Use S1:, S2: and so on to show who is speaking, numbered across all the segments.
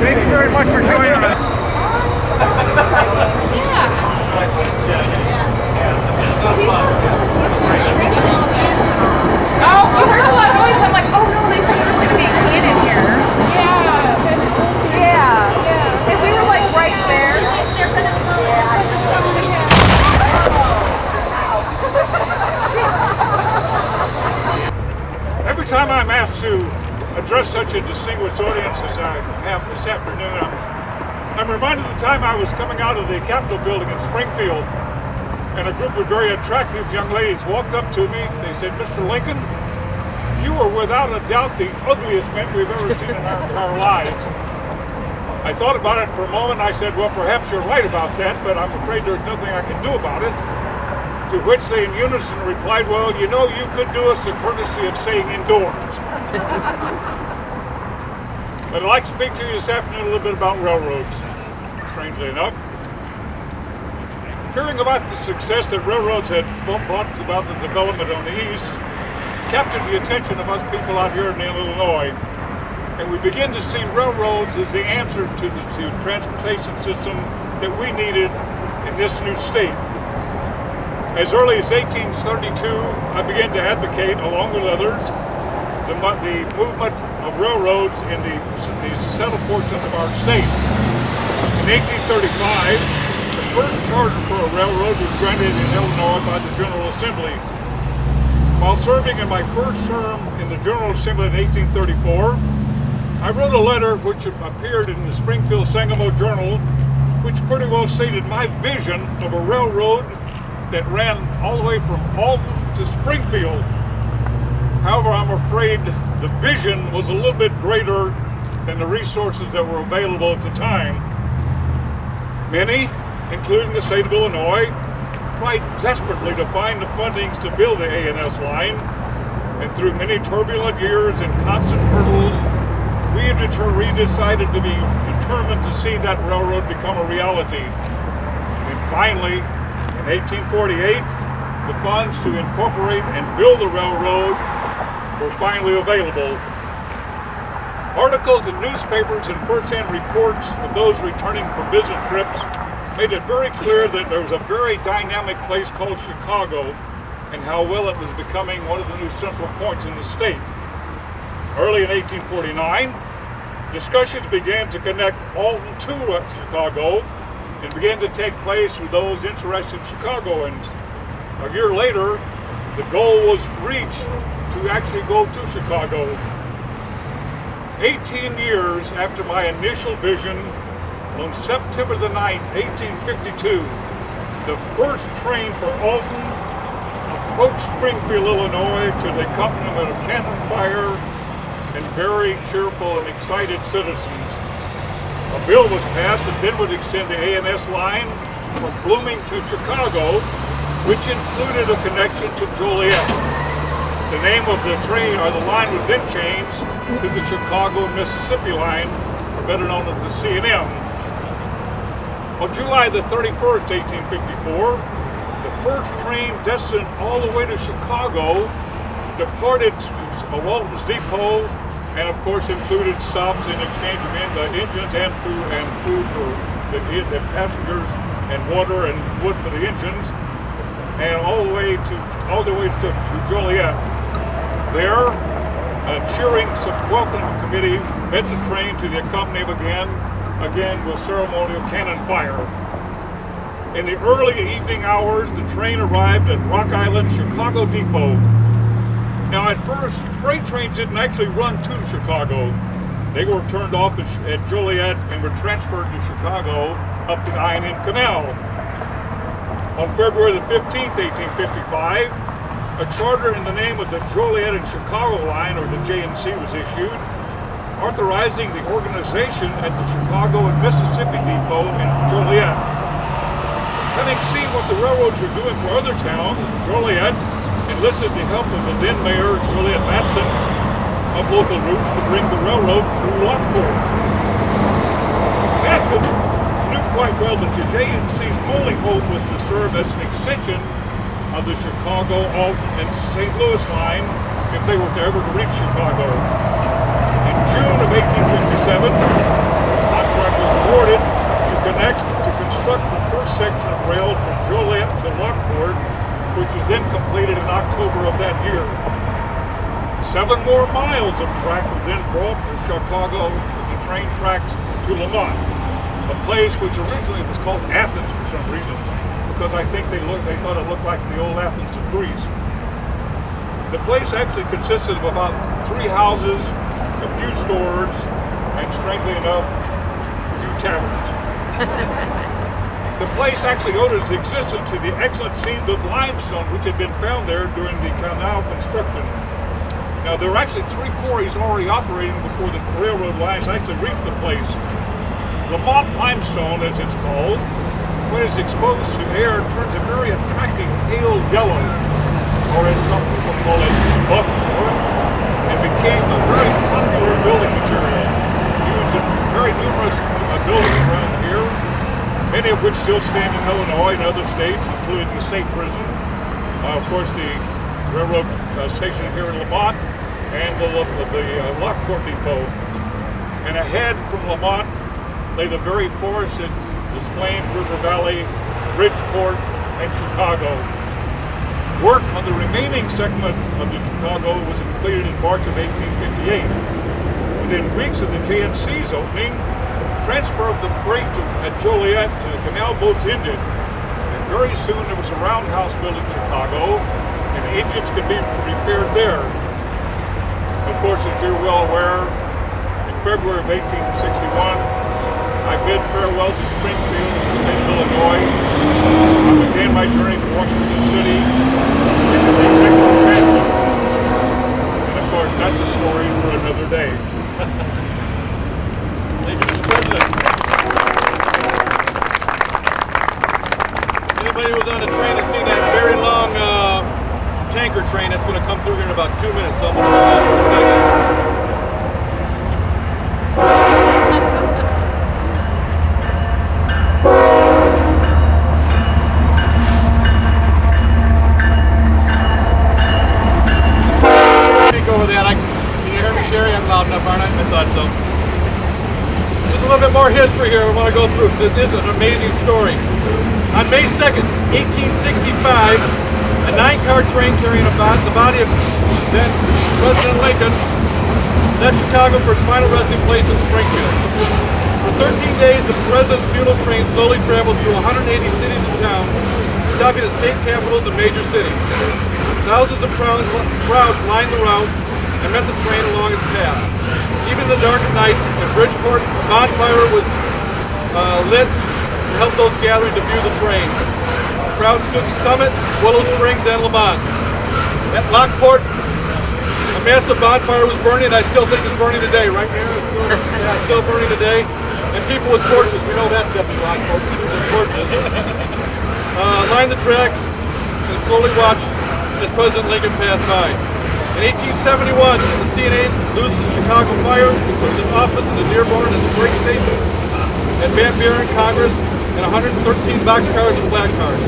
S1: Thank you very much for joining us.
S2: Oh, we heard a lot of noise. I'm like, oh no, they said there's going to be a kid in here. Yeah. And we were like right there.
S1: Every time I'm asked to address such a distinguished audience as I have this afternoon, I'm reminded of the time I was coming out of the Capitol building in Springfield, and a group of very attractive young ladies walked up to me. They said, "Mr. Lincoln, you are without a doubt the ugliest man we've ever seen in our entire lives." I thought about it for a moment. I said, "Well, perhaps you're right about that, but I'm afraid there's nothing I can do about it." To which they in unison replied, "Well, you know, you could do us the courtesy of staying indoors." But I'd like to speak to you this afternoon a little bit about railroads, strangely enough. Hearing about the success that railroads had brought about the development on the east captured the attention of us people out here in Illinois. And we begin to see railroads as the answer to the transportation system that we needed in this new state. As early as 1832, I began to advocate, along with others, the movement of railroads in the settled portions of our state. In 1835, the first charter for a railroad was granted in Illinois by the General Assembly. While serving in my first term in the General Assembly in 1834, I wrote a letter which appeared in the Springfield Sangamo Journal, which pretty well stated my vision of a railroad that ran all the way from Alton to Springfield. However, I'm afraid the vision was a little bit greater than the resources that were available at the time. Many, including the state of Illinois, tried desperately to find the fundings to build the A&S line, and through many turbulent years and constant hurdles, we decided to be determined to see that railroad become a reality. And finally, in 1848, the funds to incorporate and build the railroad were finally available. Articles in newspapers and first-hand reports of those returning from business trips made it very clear that there was a very dynamic place called Chicago and how well it was becoming one of the new central points in the state. Early in 1849, discussions began to connect Alton to Chicago and began to take place with those interested Chicagoans. A year later, the goal was reached to actually go to Chicago. 18 years after my initial vision, on September the 9th, 1852, the first train for Alton approached Springfield, Illinois, to the accompaniment of cannon fire and very cheerful and excited citizens. A bill was passed that then would extend the A&S line from Blooming to Chicago, which included a connection to Joliet. The name of the train, or the line, was then changed to the Chicago, Mississippi line, better known as the C&M. On July the 31st, 1854, the first train destined all the way to Chicago departed Walton's Depot, and of course included stops in exchange of engines and food for the passengers, and water and wood for the engines, and all the way to Joliet. There, a cheering welcome committee met the train to the accompaniment again with ceremonial cannon fire. In the early evening hours, the train arrived at Rock Island Chicago Depot. Now, at first, freight trains didn't actually run to Chicago. They were turned off at Joliet and were transferred to Chicago up the I&N Canal. On February the 15th, 1855, a charter in the name of the Joliet and Chicago Line, or the J&C, was issued, authorizing the organization at the Chicago and Mississippi Depot in Joliet. Having seen what the railroads were doing for other towns, Joliet enlisted the help of the then mayor, Joliet Matson, of local routes to bring the railroad through Lockport. Matson knew quite well that the JNC's only hope was to serve as an extension of the Chicago, Alton, and St. Louis line if they were to ever reach Chicago. In June of 1857, a contract was awarded to construct the first section of rail from Joliet to Lockport, which was then completed in October of that year. 7 more miles of track were then brought from Chicago with the train tracks to Lamont, a place which originally was called Athens for some reason, because I think they thought it looked like the old Athens of Greece. The place actually consisted of about 3 houses, a few stores, and strangely enough, a few taverns. The place actually owed its existence to the excellent seams of limestone which had been found there during the canal construction. Now, there were actually 3 quarries already operating before the railroad lines actually reached the place. Lamont limestone, as it's called, when it's exposed to air, turns a very attractive pale yellow, or as some people call it, buff color, and became a very popular building material, used in very numerous buildings around here, many of which still stand in Illinois and other states, including the state prison, of course the railroad station here in Lamont, and the Lockport Depot. And ahead from Lamont lay the very forested Des Plaines River Valley, Bridgeport, and Chicago. Work on the remaining segment of the Chicago was completed in March of 1858. Within weeks of the JNC's opening, transfer of the freight at Joliet to the canal boats ended, and very soon there was a roundhouse built in Chicago, and engines could be repaired there. Of course, as you're well aware, in February of 1861, I bid farewell to Springfield in the state of Illinois. I began my journey to Washington City into the executive mansion. And of course, that's a story for another day.
S3: Thank you, Mr. President. Anybody who was on the train has seen that very long tanker train that's going to come through here in about 2 minutes, so I'm going to hold off for a second. Over that, can you hear me, Sherry? I'm loud enough, aren't I? I thought so. Just a little bit more history here we want to go through, because it is an amazing story. On May 2nd, 1865, a 9-car train carrying the body of then President Lincoln left Chicago for its final resting place in Springfield. For 13 days, the President's funeral train slowly traveled through 180 cities and towns, stopping at state capitals and major cities. Thousands of crowds lined the route and met the train along its path. Even the dark nights in Bridgeport, a bonfire was lit to help those gathering to view the train. Crowds stood Summit, Willow Springs, and Lamont. At Lockport, a massive bonfire was burning, and I still think it's burning today, right here? It's still burning today. And people with torches, we know that's definitely Lockport, people with torches, lined the tracks and slowly watched as President Lincoln passed by. In 1871, the CNA loses the Chicago Fire, moves its office into Dearborn as a brake station, and Van Buren, Congress, and 113 boxcars and flat cars.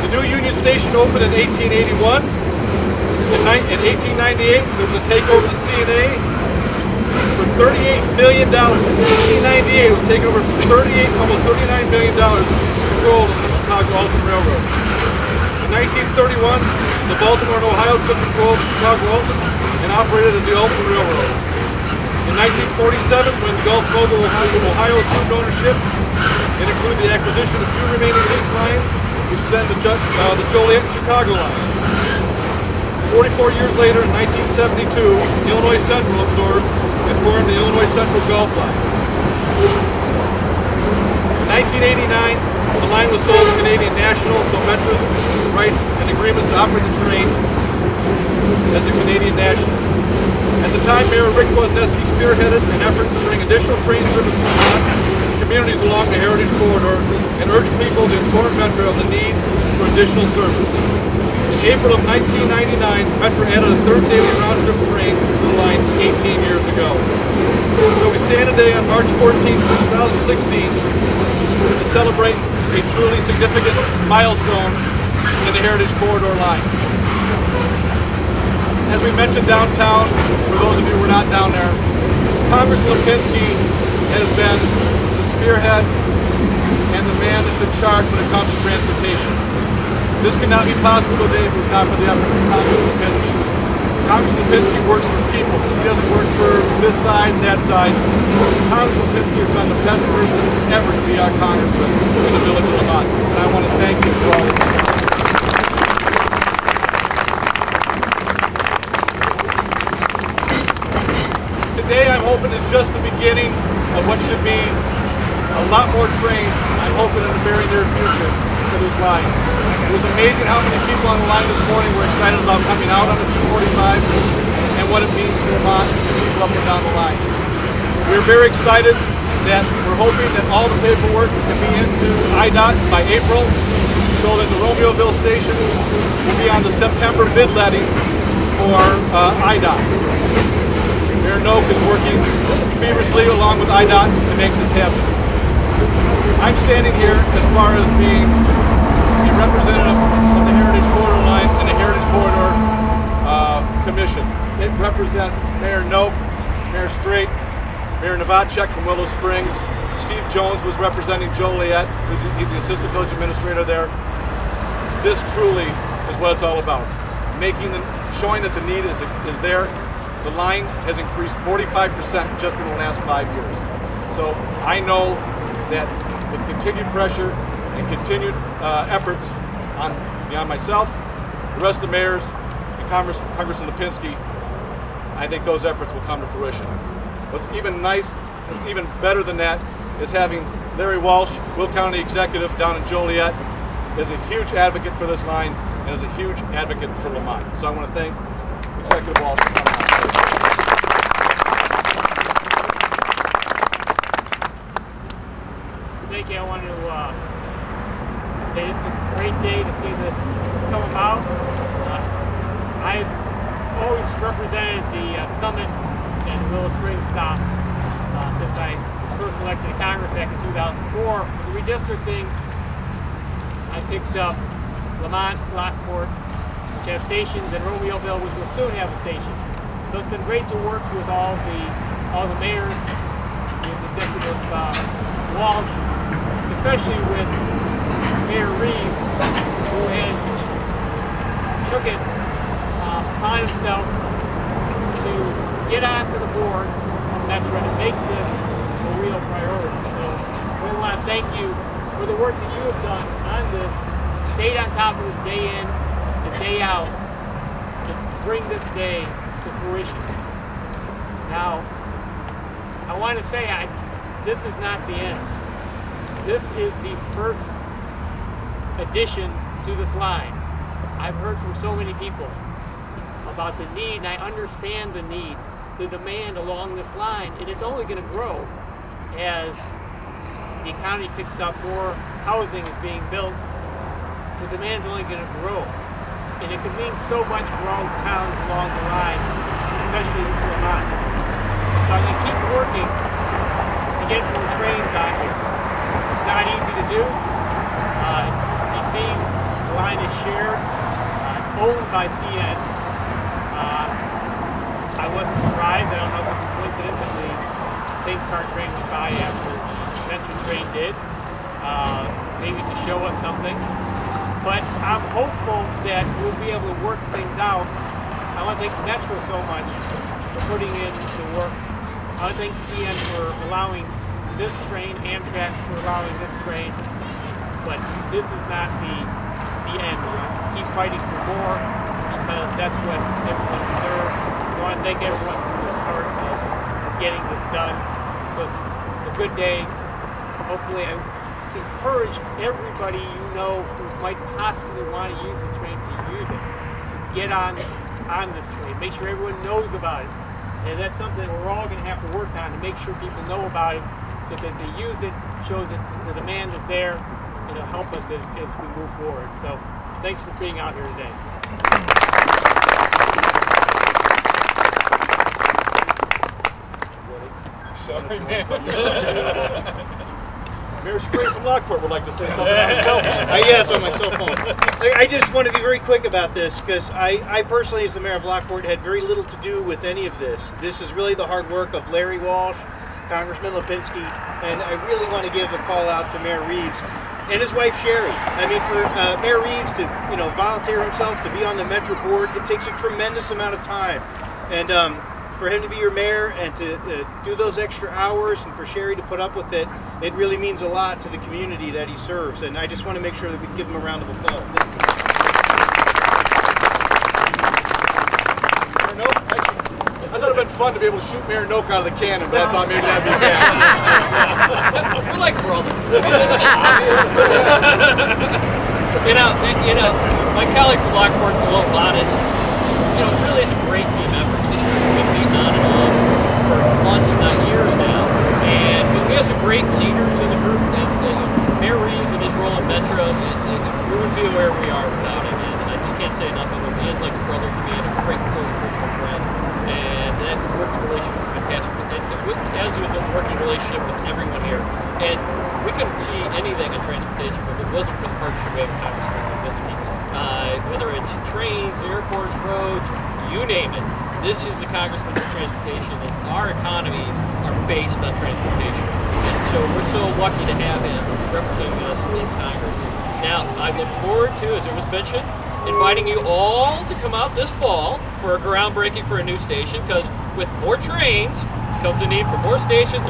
S3: The new Union Station opened in 1881. In 1898, there was a takeover of the CNA for $38 million. In 1898, it was taken over for almost $39 million, controlled of the Chicago Alton Railroad. In 1931, the Baltimore and Ohio took control of the Chicago Alton and operated as the Alton Railroad. In 1947, when the Gulf Mobile Ohio assumed ownership, it included the acquisition of 2 remaining lease lines, which is then the Joliet and Chicago line. 44 years later, in 1972, Illinois Central absorbed and formed the Illinois Central Gulf Line. In 1989, the line was sold to Canadian National, so Metra's rights and agreements to operate the train as a Canadian National. At the time, Mayor Rick Wozneski spearheaded an effort to bring additional train service to Vermont, communities along the Heritage Corridor and urge people to inform Metra of the need for additional service. In April of 1999, Metra added a third daily round-trip train to the line 18 years ago. So we stand today on March 14, 2016 to celebrate a truly significant milestone in the Heritage Corridor line. As we mentioned downtown, for those of you who were not down there, Congressman Lipinski has been the spearhead and the man that's in charge when it comes to transportation. This could not be possible today if it was not for the effort of Congressman Lipinski. Congressman Lipinski works for people. He doesn't work for this side and that side. Congressman Lipinski has been the best person ever to be our congressman in the village of Lamont. And I want to thank you for all of that. Today I'm hoping is just the beginning of what should be a lot more trains, I'm hoping in the very near future, for this line. It was amazing how many people on the line this morning were excited about coming out on the 245 and what it means to Lamont and people up and down the line. We're very excited that we're hoping that all the paperwork can be into IDOT by April so that the Romeoville station will be on the September bid letting for IDOT. Mayor Noak is working feverishly along with IDOT to make this happen. I'm standing here as far as being the representative of the Heritage Corridor line and the Heritage Corridor Commission. It represents Mayor Noak, Mayor Straight, Mayor Novacek from Willow Springs. Steve Jones was representing Joliet. He's the assistant village administrator there. This truly is what it's all about. Showing that the need is there. The line has increased 45% just in the last 5 years. So I know that with continued pressure and continued efforts beyond myself, the rest of the mayors, and Congressman Lipinski, I think those efforts will come to fruition. What's even nice, what's even better than that, is having Larry Walsh, Will County Executive down in Joliet, is a huge advocate for this line and is a huge advocate for Lamont. So I want to thank Executive Walsh for coming out.
S4: Thank you. I want to say it's a great day to see this come about. I've always represented the Summit and Willow Springs stop since I was first elected to Congress back in 2004. For the redistricting, I picked up Lamont, Lockport, which have stations, and Romeoville, which will soon have a station. So it's been great to work with all the mayors, with Executive Walsh, especially with Mayor Reeves, who had took it upon himself to get onto the board of Metra and make this a real priority. So we want to thank you for the work that you have done on this, stayed on top of this day in and day out to bring this day to fruition. Now, I want to say this is not the end. This is the first addition to this line. I've heard from so many people about the need, and I understand the need, the demand along this line, and it's only going to grow as the economy picks up, more housing is being built. The demand's only going to grow, and it could mean so much for all the towns along the line, especially Lamont. So I'm going to keep working to get more trains on here. It's not easy to do. You see, the line is shared, owned by CN. I wasn't surprised. I don't know if it's a coincidence that the same car train went by after the Metra train did. Maybe to show us something. But I'm hopeful that we'll be able to work things out. I want to thank Metra so much for putting in the work. I want to thank CN for allowing this train, Amtrak for allowing this train. But this is not the end. We're going to keep fighting for more because that's what everyone deserves. I want to thank everyone who was part of getting this done. So it's a good day. Hopefully I encourage everybody you know who might possibly want to use the train to use it, to get on this train. Make sure everyone knows about it. And that's something we're all going to have to work on to make sure people know about it so that they use it shows us the demand is there, and it'll help us as we move forward. So thanks for being out here today.
S3: Sorry, man. Mayor Straight from Lockport would like to say something on his cell phone.
S5: Yes, on my cell phone. I just want to be very quick about this because I personally, as the mayor of Lockport, had very little to do with any of this. This is really the hard work of Larry Walsh, Congressman Lipinski, and I really want to give a call out to Mayor Reeves and his wife Sherry. I mean, for Mayor Reeves to volunteer himself to be on the Metra board, it takes a tremendous amount of time, and for him to be your mayor and to do those extra hours, and for Sherry to put up with it, it really means a lot to the community that he serves. And I just want to make sure that we give him a round of applause.
S3: Mayor Noak, I thought it'd been fun to be able to shoot Mayor Noak out of the cannon, but I thought maybe that'd be bad.
S6: We're like brothers. you know, my colleague from Lockport's a little modest. You know, it really is a great team effort. This group's been beaten on and off for months, not years now. And we have some great leaders in the group. And Mayor Reeves and his role in Metra, we wouldn't be where we are without him. And I just can't say enough of him. He is like a brother to me and a great close personal friend. And that working relationship is fantastic. As with the working relationship with everyone here. And we couldn't see anything in transportation if it wasn't for the partnership we have with Congressman Lipinski. Whether it's trains, airports, roads, you name it. This is the Congressman for Transportation, and our economies are based on transportation. And so we're so lucky to have him representing us in Congress. Now, I look forward to, as it was mentioned, inviting you all to come out this fall for a groundbreaking for a new station, because with more trains comes the need for more stations,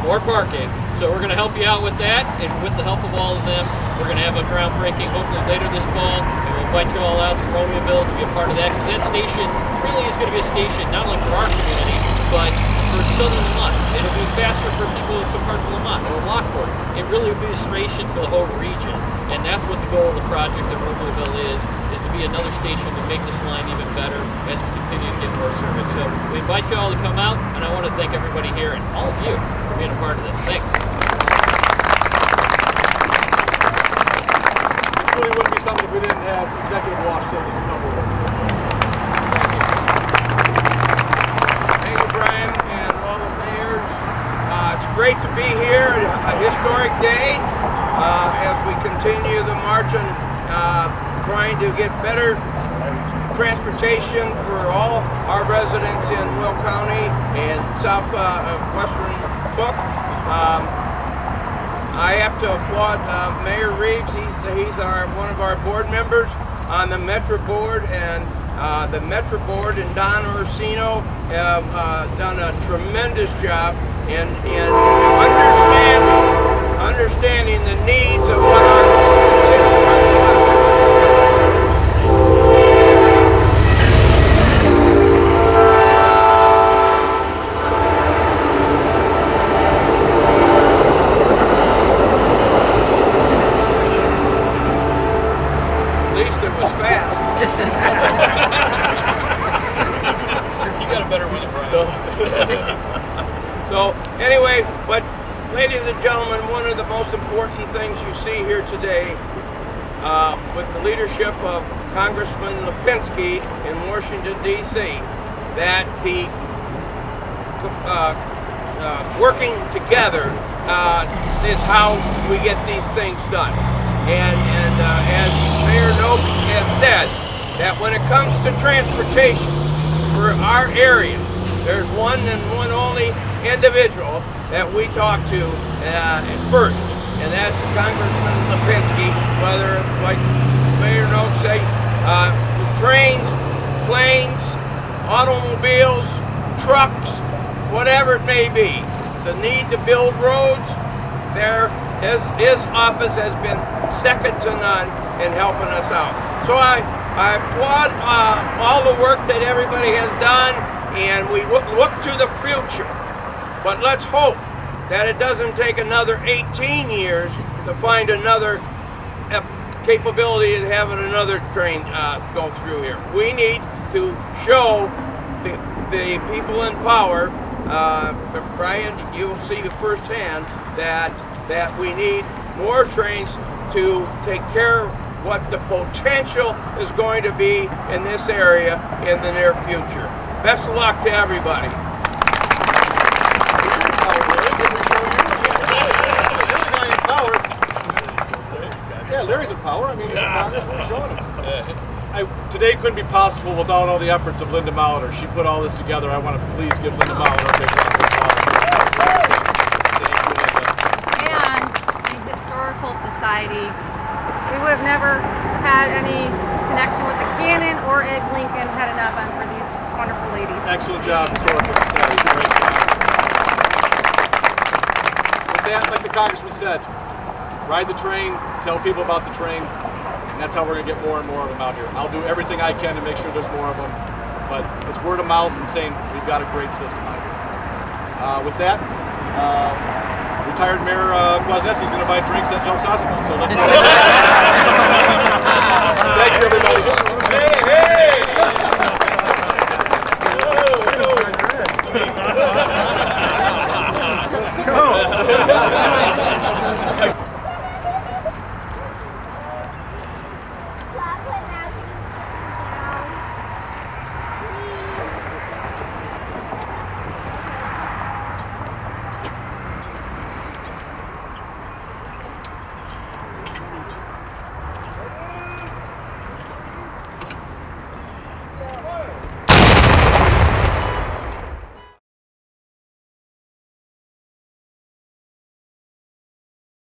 S6: more parking. So we're going to help you out with that, and with the help of all of them, we're going to have a groundbreaking hopefully later this fall, and we'll invite you all out to Romeoville to be a part of that, because that station really is going to be a station not only for our community, but for Southern Lamont. It'll be faster for people in some parts of Lamont or Lockport. It really will be a station for the whole region, and that's what the goal of the project at Romeoville is to be another station to make this line even better as we continue to get more service. So we invite you all to come out, and I want to thank everybody here and all of you for being a part of this. Thanks.
S3: It really wouldn't be something if we didn't have Executive Walsh say just a couple of words.
S7: Thank you, Brian, and all the mayors. It's great to be here, a historic day, as we continue the march on trying to get better transportation for all our residents in Will County and southwestern Cook. I have to applaud Mayor Reeves. He's one of our board members on the Metra board, and the Metra board and Don Orsino have done a tremendous job in understanding the needs of what our constituents want.
S6: You got a better one than Brian.
S7: So anyway, but ladies and gentlemen, one of the most important things you see here today with the leadership of Congressman Lipinski in Washington, D.C., that the working together is how we get these things done. And as Mayor Noak has said, that when it comes to transportation for our area, there's one and one only individual that we talk to first, and that's Congressman Lipinski. Whether, like Mayor Noak say, trains, planes, automobiles, trucks, whatever it may be, the need to build roads, his office has been second to none in helping us out. So I applaud all the work that everybody has done, and we look to the future. But let's hope that it doesn't take another 18 years to find another capability of having another train go through here. We need to show the people in power, Brian, you'll see firsthand, that we need more trains to take care of what the potential is going to be in this area in the near future. Best of luck to everybody.
S3: Yeah, Larry's in power. I mean, Congress, we're showing him. Today couldn't be possible without all the efforts of Linda Molitor. She put all this together. I want to please give Linda Molitor a big round of applause.
S8: And the Historical Society, we would have never had any connection with the cannon or Ed Lincoln had it not been for these wonderful ladies.
S3: Excellent job, Historical Society. Great job. With that, like the Congressman said, ride the train, tell people about the train, and that's how we're going to get more and more of them out here. I'll do everything I can to make sure there's more of them, but it's word of mouth and saying we've got a great system out here. With that, retired Mayor Kwasniewski is going to buy drinks at Joe Sussman, so let's go. Thank you, everybody.